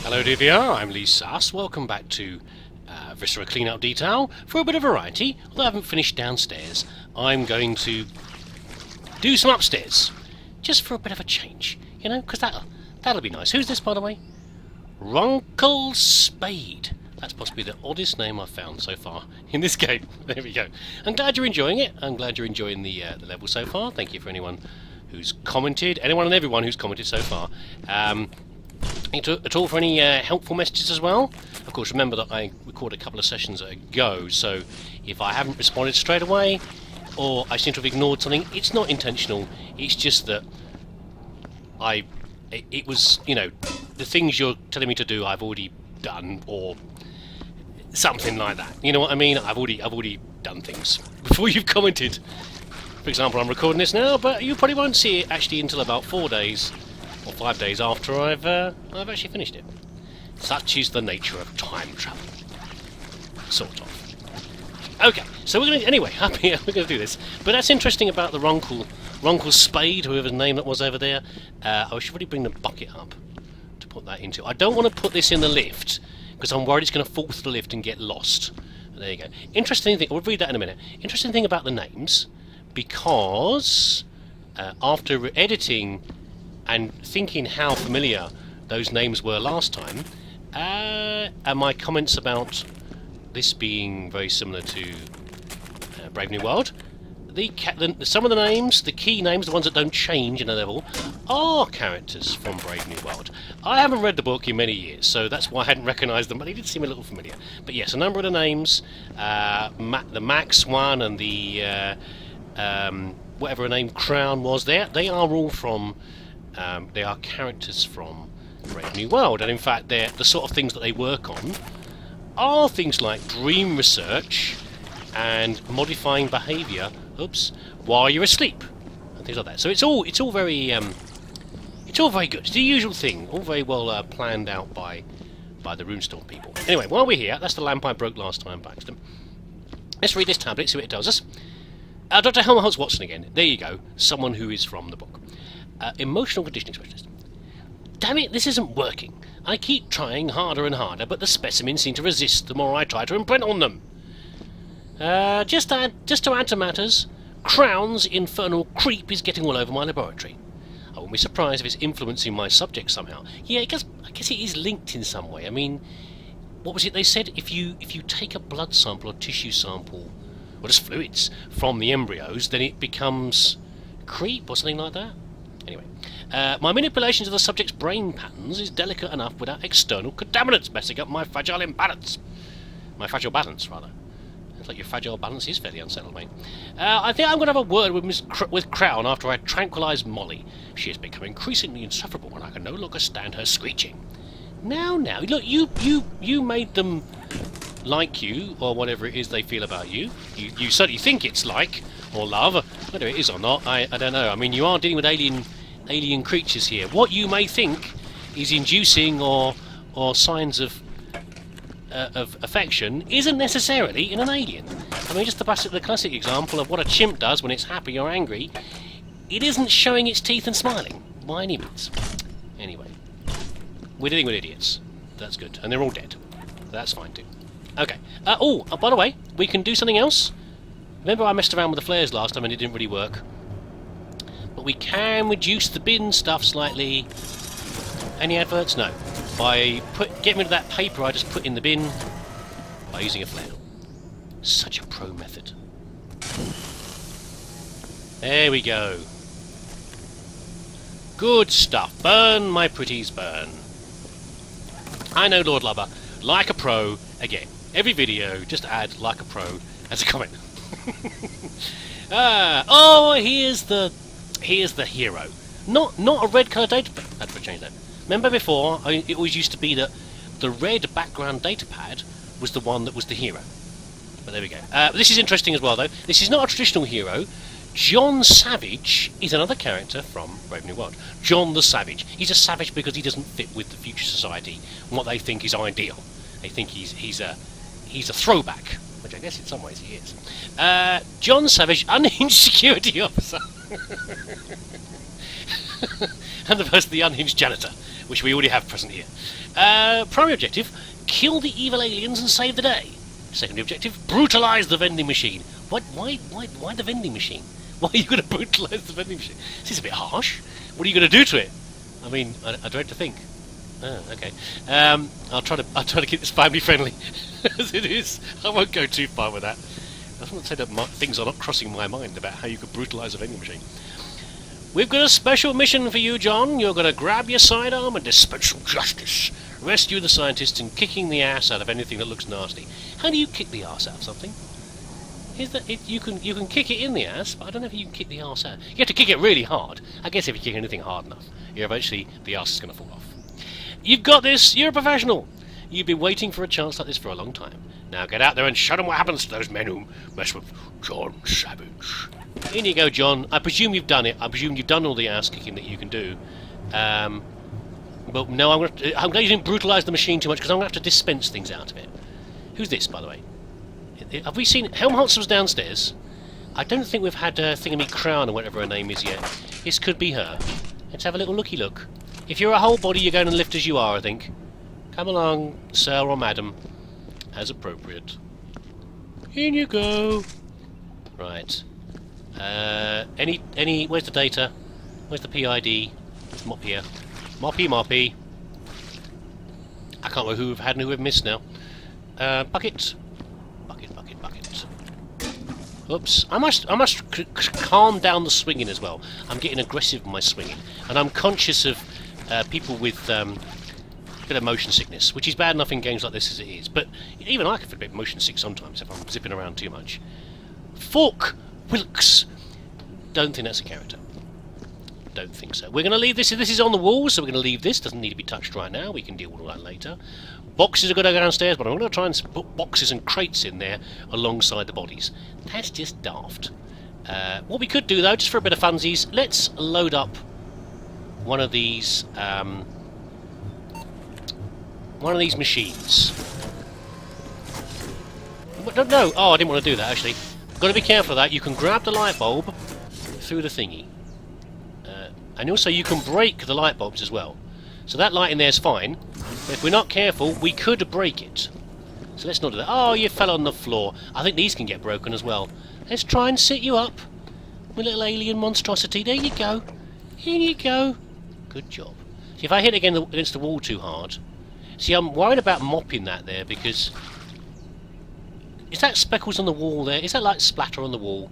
Hello DVR, I'm leesusss. Welcome back to Viscera Cleanup Detail. For a bit of variety, although I haven't finished downstairs, I'm going to do some upstairs. Just for a bit of a change, you know, because that'll be nice. Who's this, by the way? Runkle Spade. That's possibly the oddest name I've found so far in this game. There we go. I'm glad you're enjoying it. I'm glad you're enjoying the level so far. Thank you for anyone who's commented, anyone and everyone who's commented so far. At all for any helpful messages as well. Of course, remember that I recorded a couple of sessions ago, so if I haven't responded straight away, or I seem to have ignored something, it's not intentional. It's just that it was, you know, the things you're telling me to do I've already done, or something like that. You know what I mean? I've already done things before you've commented. For example, I'm recording this now, but you probably won't see it actually until about 4 days or 5 days after I've actually finished it. Such is the nature of time travel, sort of. Okay, so we're going to anyway. Up here, we're going to do this. But that's interesting about the Runkle Spade, whoever's name that was over there. I should really bring the bucket up to put that into. I don't want to put this in the lift because I'm worried it's going to fall through the lift and get lost. There you go. Interesting thing. We'll read that in a minute. Interesting thing about the names, because after editing and thinking how familiar those names were last time, and my comments about this being very similar to Brave New World, some of the names, the key names, the ones that don't change in a level, are characters from Brave New World. I haven't read the book in many years, so that's why I hadn't recognised them, but they did seem a little familiar. But yes, a number of the names, the Max one and the whatever a name Crown was, they are all from, they are characters from Brave New World, and in fact the sort of things that they work on are things like dream research and modifying behaviour, while you're asleep and things like that. So it's all very good. It's the usual thing, all very well planned out by the Runestorm people. Anyway, while we're here, that's the lamp I broke last time, Baxter. Let's read this tablet, see what it tells us. Dr. Helmholtz Watson again. There you go, someone who is from the book. Emotional conditioning specialist. Damn it, this isn't working. I keep trying harder and harder, but the specimens seem to resist the more I try to imprint on them. Just to add to matters, Crown's infernal creep is getting all over my laboratory. I wouldn't be surprised if it's influencing my subject somehow. Yeah, I guess it is linked in some way. I mean, what was it they said? If you take a blood sample or tissue sample, or just fluids, from the embryos, then it becomes creep or something like that? Anyway, my manipulations of the subject's brain patterns is delicate enough without external contaminants messing up my fragile imbalance. My fragile balance, rather. It's like your fragile balance is fairly unsettled, mate. I think I'm going to have a word with Crown after I tranquilise Molly. She has become increasingly insufferable and I can no longer stand her screeching. Now, look, you made them like you, or whatever it is they feel about you. You certainly think it's like, or love, whether it is or not, I don't know. I mean, you are dealing with alien creatures here. What you may think is inducing or signs of affection isn't necessarily in an alien. I mean, just the classic example of what a chimp does when it's happy or angry. It isn't showing its teeth and smiling, by any means. Anyway, we're dealing with idiots. That's good. And they're all dead. That's fine too. Okay. By the way, we can do something else. Remember I messed around with the flares last time and it didn't really work. But we can reduce the bin stuff slightly. Any adverts? No. By getting rid of that paper I just put in the bin by using a flare. Such a pro method. There we go. Good stuff. Burn, my pretties, burn. I know, Lord Lover. Like a pro, again. Every video, just add like a pro as a comment. Here's the hero. Not a red colour data pad. I had to change that. Remember before, it always used to be that the red background data pad was the one that was the hero. But there we go. This is interesting as well, though. This is not a traditional hero. John Savage is another character from Brave New World. John the Savage. He's a savage because he doesn't fit with the future society and what they think is ideal. They think he's a throwback, which I guess in some ways he is. John Savage, unhinged security officer. And the person, the unhinged janitor. which we already have present here. Primary objective, kill the evil aliens and save the day. Secondary objective, brutalise the vending machine. What? Why the vending machine? Why are you going to brutalise the vending machine? This is a bit harsh. What are you going to do to it? I mean, I dread to think. Oh, okay. I'll try to keep this family friendly as it is. I won't go too far with that. I just want to say that things are not crossing my mind about how you could brutalise a vending machine. We've got a special mission for you, John. You're going to grab your sidearm and dispense some justice. Rescue the scientists in kicking the ass out of anything that looks nasty. How do you kick the ass out of something? You can kick it in the ass, but I don't know if you can kick the ass out. You have to kick it really hard. I guess if you kick anything hard enough, eventually the ass is going to fall off. You've got this. You're a professional. You've been waiting for a chance like this for a long time. Now get out there and show them what happens to those men who mess with John Savage. In you go, John. I presume you've done it. I presume you've done all the ass kicking that you can do. But no, I'm glad you didn't brutalise the machine too much, because I'm going to have to dispense things out of it. Who's this, by the way? Have we seen... Helmholtz's downstairs. I don't think we've had Thingamy Crown or whatever her name is yet. This could be her. Let's have a little looky look. If you're a whole body, you're going to lift as you are, I think. Come along, sir or madam. As appropriate. In you go. Right. Any... Where's the data? Where's the PID? Mop here. Moppy. I can't remember who we've had and who we've missed now. Bucket. Oops. I must calm down the swinging as well. I'm getting aggressive with my swinging. And I'm conscious of people with a bit of motion sickness, which is bad enough in games like this as it is. But even I can feel a bit motion sick sometimes if I'm zipping around too much. Fork Wilkes. Don't think that's a character. Don't think so. We're going to leave this. This is on the wall, so we're going to leave this. Doesn't need to be touched right now. We can deal with all that later. Boxes are going to go downstairs, but I'm going to try and put boxes and crates in there alongside the bodies. That's just daft. What we could do, though, just for a bit of funsies, let's load up one of these machines. No, oh, I didn't want to do that, actually. Got to be careful of that. You can grab the light bulb through the thingy. And also you can break the light bulbs as well. So that light in there is fine, but if we're not careful, we could break it. So let's not do that. Oh, you fell on the floor. I think these can get broken as well. Let's try and sit you up. My little alien monstrosity. There you go. In you go. Good job. See, if I hit against the wall too hard... See, I'm worried about mopping that there, because... Is that speckles on the wall there? Is that like splatter on the wall?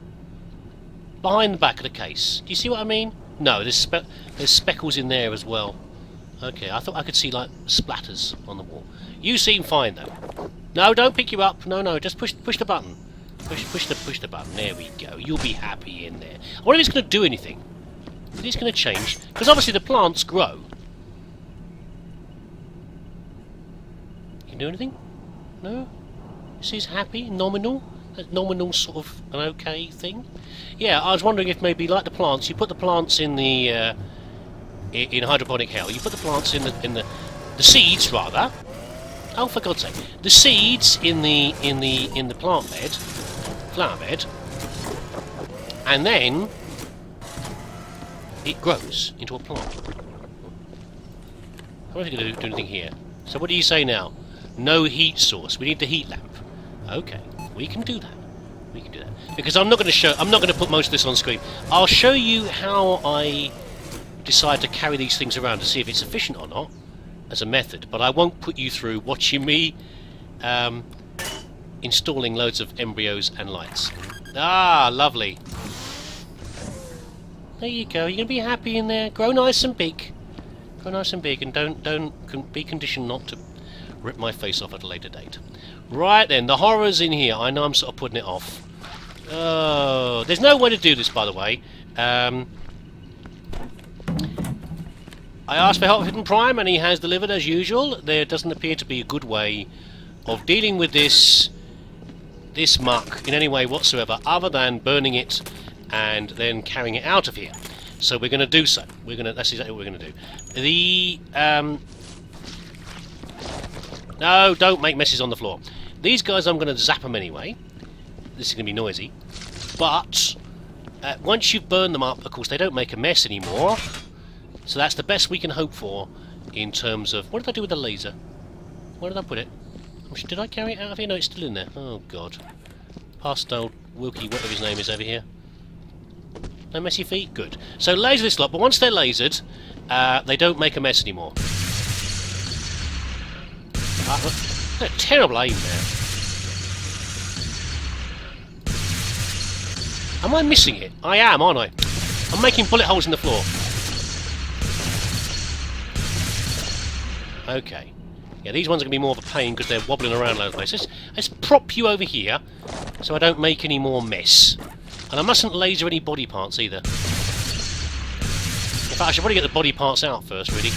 Behind the back of the case. Do you see what I mean? No, there's speckles in there as well. Okay, I thought I could see like splatters on the wall. You seem fine though. No, don't pick you up. No, just push the button. Push the button. There we go. You'll be happy in there. I wonder if it's going to do anything. Is it going to change? Because obviously the plants grow. Can you do anything? No. She's happy. Nominal. Nominal sort of an okay thing. Yeah, I was wondering if maybe like the plants, you put the plants in the in hydroponic hell. You put the plants in the seeds rather. Oh, for God's sake, the seeds in the flower bed, and then it grows into a plant. I don't think I can do anything here. So what do you say now? No heat source. We need the heat lamp. Okay. We can do that. We can do that. Because I'm not going to put most of this on screen. I'll show you how I decide to carry these things around to see if it's efficient or not as a method, but I won't put you through watching me installing loads of embryos and lights. Ah, lovely. There you go. You're going to be happy in there. Grow nice and big. Grow nice and big, and don't be conditioned not to rip my face off at a later date. Right then, the horrors in here. I know I'm sort of putting it off. Oh, there's no way to do this, by the way. I asked for help from Prime, and he has delivered as usual. There doesn't appear to be a good way of dealing with this muck in any way whatsoever, other than burning it and then carrying it out of here. So we're going to do so. That's exactly what we're going to do. No, don't make messes on the floor. These guys, I'm going to zap them anyway. This is going to be noisy. But once you've burned them up, of course, they don't make a mess anymore. So that's the best we can hope for in terms of... What did I do with the laser? Where did I put it? Did I carry it out of here? No, it's still in there. Oh, God. Past old Wilkie, whatever his name is over here. No messy feet? Good. So laser this lot, but once they're lasered, they don't make a mess anymore. A terrible aim there. Am I missing it? I am, aren't I? I'm making bullet holes in the floor. Okay. Yeah, these ones are going to be more of a pain because they're wobbling around loads of places. Let's prop you over here so I don't make any more mess. And I mustn't laser any body parts either. In fact, I should probably get the body parts out first, really.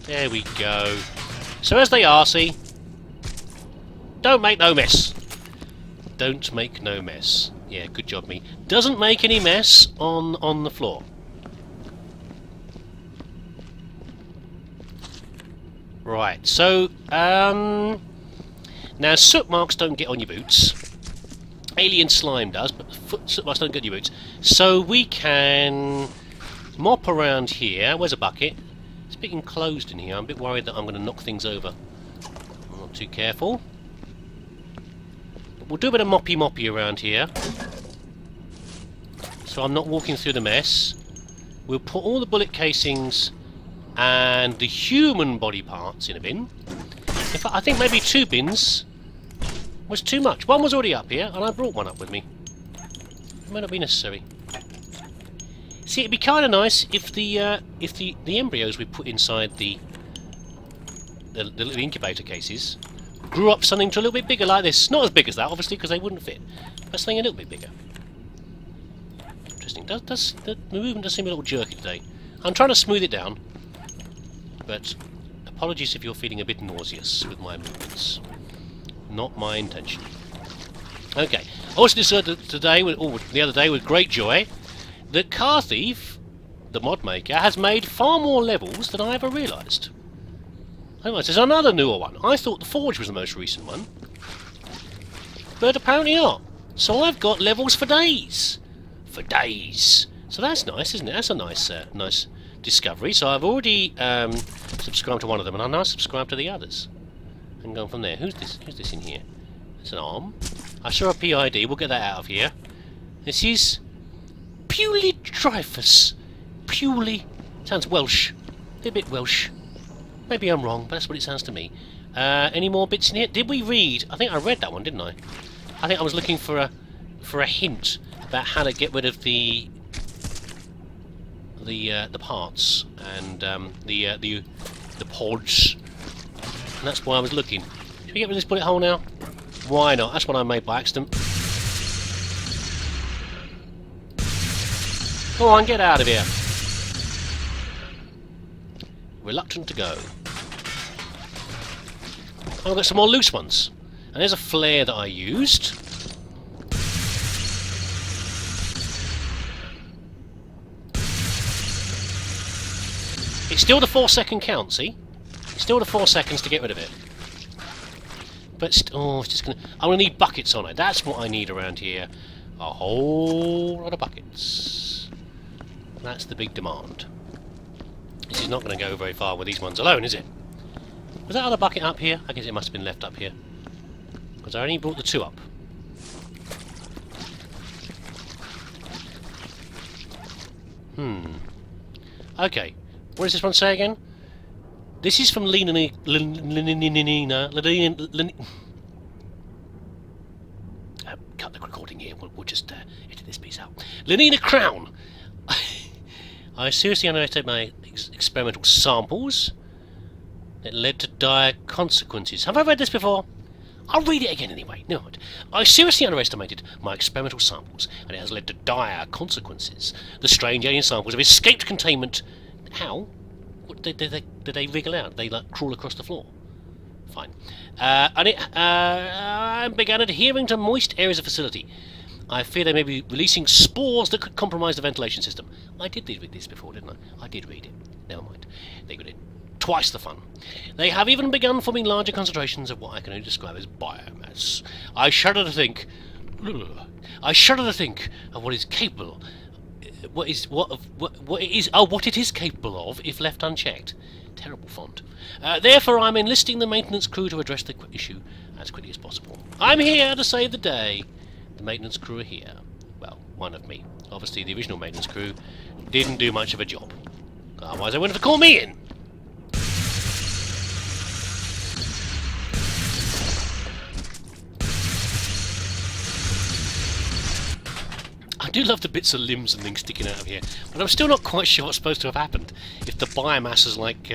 There we go. So as they are, see? Don't make no mess. Don't make no mess. Yeah, good job, me. Doesn't make any mess on the floor. Right, so, now soot marks don't get on your boots. Alien slime does, but soot marks don't get on your boots. So we can mop around here. Where's a bucket? It's a bit enclosed in here. I'm a bit worried that I'm going to knock things over. I'm not too careful. But we'll do a bit of moppy around here. So I'm not walking through the mess. We'll put all the bullet casings and the human body parts in a bin. In fact, I think maybe 2 bins was too much. One was already up here, and I brought one up with me. It might not be necessary. See, it'd be kind of nice if the embryos we put inside the little incubator cases grew up something to a little bit bigger like this. Not as big as that, obviously, because they wouldn't fit, but something a little bit bigger. Interesting. The movement does seem a little jerky today. I'm trying to smooth it down, but apologies if you're feeling a bit nauseous with my movements. Not my intention. Okay. Also decided today, the other day, with great joy, that Car Thief, the mod maker, has made far more levels than I ever realised. Anyway, there's another newer one. I thought the Forge was the most recent one, but apparently not. So I've got levels for days. For days. So that's nice, isn't it? That's a nice, nice discovery. So I've already subscribed to one of them, and I'll now subscribe to the others. And go from there. Who's this? Who's this in here? It's an arm. I saw a PID. We'll get that out of here. This is Pewley Dreyfus. Pewley. Sounds Welsh. A bit Welsh. Maybe I'm wrong, but that's what it sounds to me. Any more bits in here? Did we read? I think I read that one, didn't I? I think I was looking for a hint about how to get rid of the parts and the pods. And that's why I was looking. Should we get rid of this bullet hole now? Why not? That's what I made by accident. Go on, get out of here. Reluctant to go. Oh, I've got some more loose ones. And there's a flare that I used. It's still the 4-second count, see? It's still the 4 seconds to get rid of it. But, oh, it's just gonna... I'm gonna need buckets on it. That's what I need around here. A whole lot of buckets. That's the big demand. This is not going to go very far with these ones alone, is it? Was that other bucket up here? I guess it must have been left up here. Because I only brought the 2 up. Okay. What does this one say again? This is from Lenina... cut the recording here. We'll just edit this piece out. Lenina Crown! I seriously underestimated my experimental samples. It led to dire consequences. Have I read this before? I'll read it again anyway. No, I seriously underestimated my experimental samples, and it has led to dire consequences. The strange alien samples have escaped containment. How? What, did they wriggle out? They like crawl across the floor? Fine. And it began adhering to moist areas of facility. I fear they may be releasing spores that could compromise the ventilation system. I did read this before, didn't I? I did read it. Never mind. They got it. Twice the fun. They have even begun forming larger concentrations of what I can only describe as biomass. I shudder to think of what is capable what it is? Oh, what it is capable of if left unchecked. Terrible font. Therefore, I'm enlisting the maintenance crew to address the issue as quickly as possible. I'm here to save the day. The maintenance crew are here. Well, one of me. Obviously, the original maintenance crew didn't do much of a job. Otherwise, they wouldn't have called me in. I do love the bits of limbs and things sticking out of here, but I'm still not quite sure what's supposed to have happened. If the biomass has, like,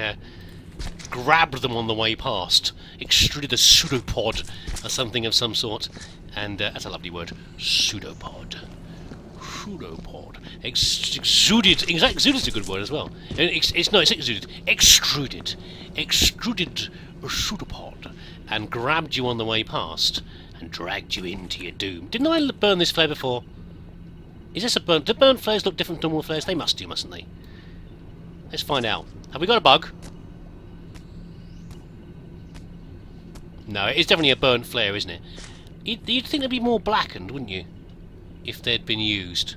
grabbed them on the way past, extruded a pseudopod or something of some sort, and that's a lovely word, pseudopod. Pseudopod. Exuded. Exuded is a good word as well. It's exuded. Extruded a pseudopod and grabbed you on the way past and dragged you into your doom. Didn't I burn this flare before? Is this a burn? Do burnt flares look different from normal flares? They must do, mustn't they? Let's find out. Have we got a bug? No, it is definitely a burnt flare, isn't it? You'd think they'd be more blackened, wouldn't you? If they'd been used.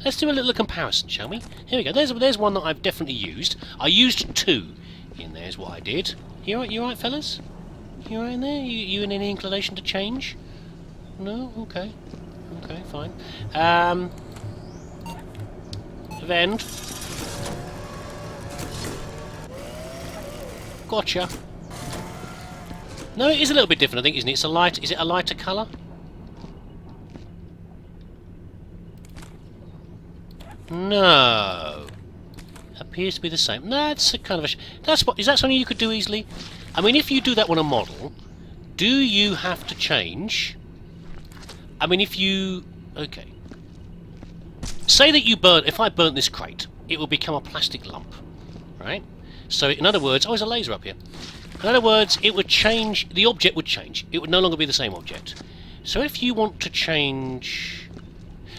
Let's do a little comparison, shall we? Here we go. There's one that I've definitely used. I used 2. And there's what I did. You alright, fellas? You alright in there? You in any inclination to change? No? Okay. Okay, fine. Vend. Gotcha. No, it is a little bit different, I think, isn't it? Is it a lighter colour? No. Appears to be the same. No, it's a kind of a... Is that something you could do easily? I mean, if you do that on a model, do you have to change... I mean, if you... Okay. Say that you burn... If I burnt this crate, it will become a plastic lump. Right? So, in other words... Oh, there's a laser up here. In other words, it would change... The object would change. It would no longer be the same object. So if you want to change...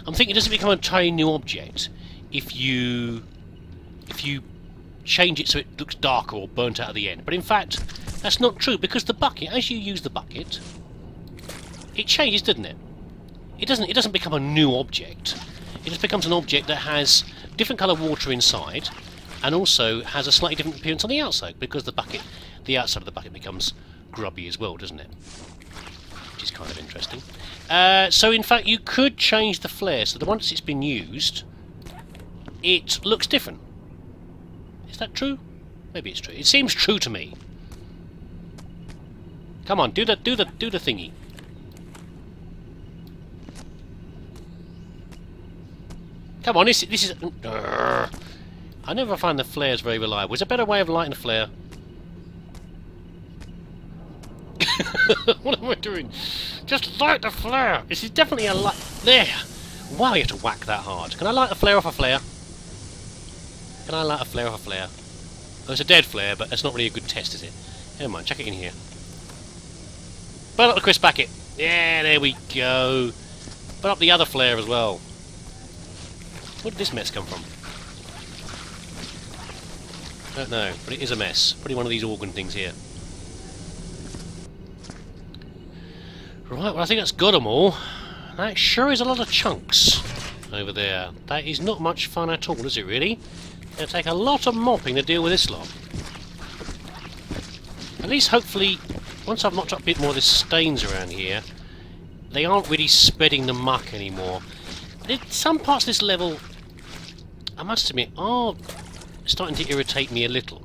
I'm thinking, does it become a tiny new object if you change it so it looks darker or burnt out at the end? But in fact, that's not true, because the bucket, as you use the bucket, it changes, doesn't it? It doesn't become a new object. It just becomes an object that has different colour water inside, and also has a slightly different appearance on the outside, because the outside of the bucket becomes grubby as well, doesn't it? Which is kind of interesting. So in fact, you could change the flare so that once it's been used, it looks different. Is that true? Maybe it's true. It seems true to me. Come on, do the thingy. Come on, this is. I never find the flares very reliable. Is there a better way of lighting a flare? What am I doing? Just light the flare! This is definitely a light. There! Wow, you have to whack that hard. Can I light a flare off a flare? Can I light a flare off a flare? Oh, it's a dead flare, but that's not really a good test, is it? Never mind, chuck it in here. Burn up the crisp packet! Yeah, there we go! Burn up the other flare as well. Where did this mess come from? I don't know, but it is a mess. Probably one of these organ things here. Right, well, I think that's got them all. That sure is a lot of chunks over there. That is not much fun at all, is it really? It'll take a lot of mopping to deal with this lot. At least, hopefully, once I've mopped up a bit more of the stains around here, they aren't really spreading the muck anymore. Some parts of this level, I must admit, are starting to irritate me a little.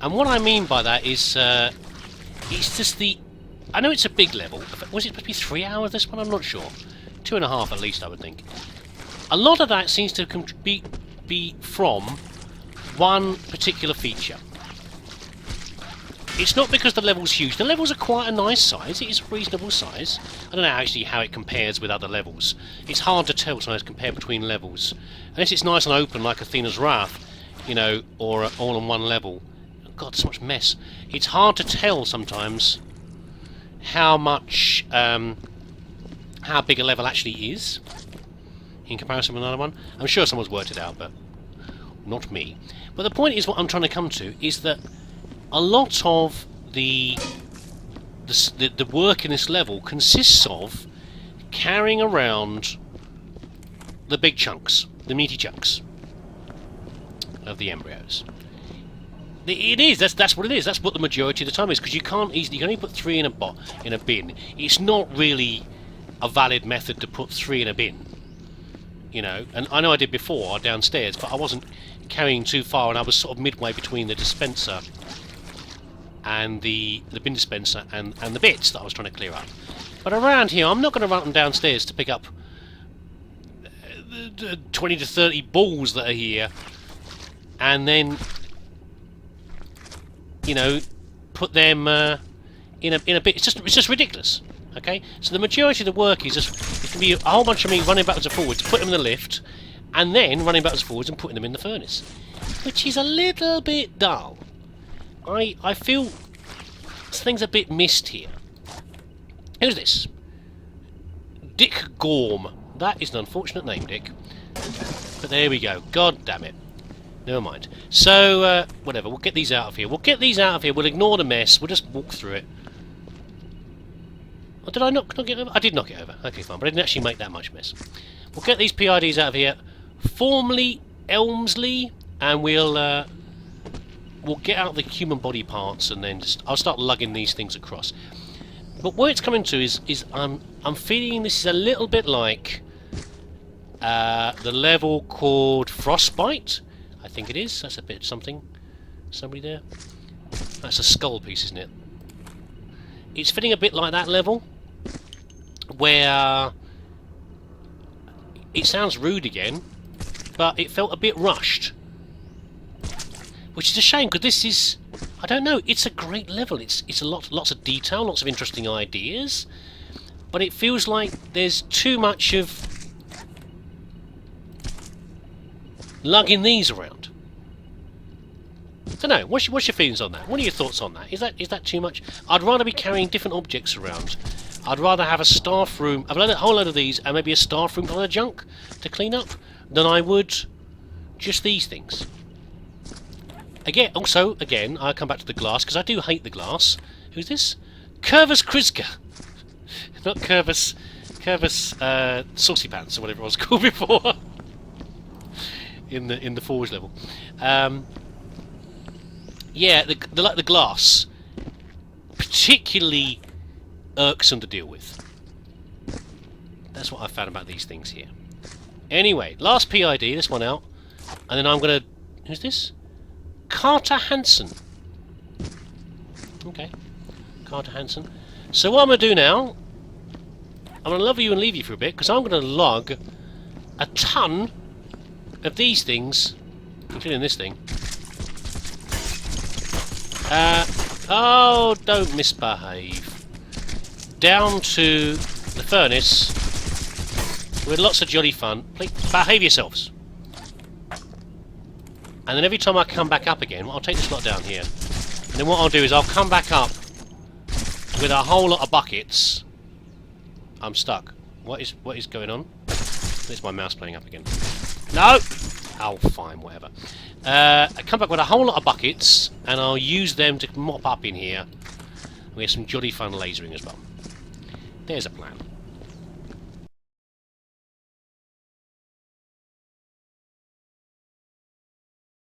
And what I mean by that is, it's just the... I know it's a big level. Was it supposed to be 3 hours, this one? I'm not sure. 2.5 at least, I would think. A lot of that seems to be from one particular feature. It's not because the level's huge. The levels are quite a nice size. It is a reasonable size. I don't know actually how it compares with other levels. It's hard to tell sometimes compare between levels. Unless it's nice and open like Athena's Wrath, you know, or all on one level. God, so much mess. It's hard to tell sometimes how much, how big a level actually is in comparison with another one. I'm sure someone's worked it out, but not me. But the point is, what I'm trying to come to is that a lot of the work in this level consists of carrying around the big chunks. the meaty chunks of the embryos. It is. That's what it is. That's what the majority of the time is, because you can't easily. You can only put 3 in a bin. It's not really a valid method to put 3 in a bin. You know, and I know I did before downstairs, but I wasn't carrying too far, and I was sort of midway between the dispenser and the bin dispenser and the bits that I was trying to clear up. But around here, I'm not going to run them downstairs to pick up the 20 to 30 balls that are here, and then, you know, put them in a bit. It's just ridiculous. Okay, so the majority of the work is just it can be a whole bunch of me running backwards and forwards, put them in the lift, and then running backwards and forwards and putting them in the furnace, which is a little bit dull. I feel something's a bit missed here. Who's this? Dick Gorm. That is an unfortunate name, Dick. But there we go. God damn it. Never mind. So, whatever. We'll get these out of here. We'll ignore the mess. We'll just walk through it. Or did I not knock it over? I did knock it over. Okay, fine. But I didn't actually make that much mess. We'll get these PIDs out of here. Formerly Elmsley. And we'll get out the human body parts, and then I'll start lugging these things across. But where it's coming to is I'm feeling this is a little bit like the level called Frostbite. I think it is. That's a bit something. Somebody there. That's a skull piece, isn't it? It's feeling a bit like that level, where it sounds rude again, but it felt a bit rushed. Which is a shame, because this is, I don't know, it's a great level. It's lots of detail, lots of interesting ideas, but it feels like there's too much of lugging these around. I don't know. What's your feelings on that? What are your thoughts on that? Is that too much? I'd rather be carrying different objects around. I'd rather have a staff room, a whole load of these, and maybe a staff room full of junk to clean up, than I would just these things. Again, I come back to the glass, because I do hate the glass. Who's this? Curvus Kriska. Not Curvus Saucy Pants, or whatever it was called before. in the Forge level. Yeah, the glass, particularly irksome to deal with. That's what I found about these things here. Anyway, last PID, this one out, and then I'm going to... Who's this? Carter Hansen. Okay, Carter Hansen. So what I'm going to do now, I'm going to love you and leave you for a bit, because I'm going to lug a ton of these things, including this thing. Oh, don't misbehave. Down to the furnace with lots of jolly fun. Please, behave yourselves. And then every time I come back up again, I'll take this lot down here. And then what I'll do is I'll come back up with a whole lot of buckets. I'm stuck. What is going on? There's my mouse playing up again. No! Oh, fine, whatever. I come back with a whole lot of buckets, and I'll use them to mop up in here. We have some jolly fun lasering as well. There's a plan.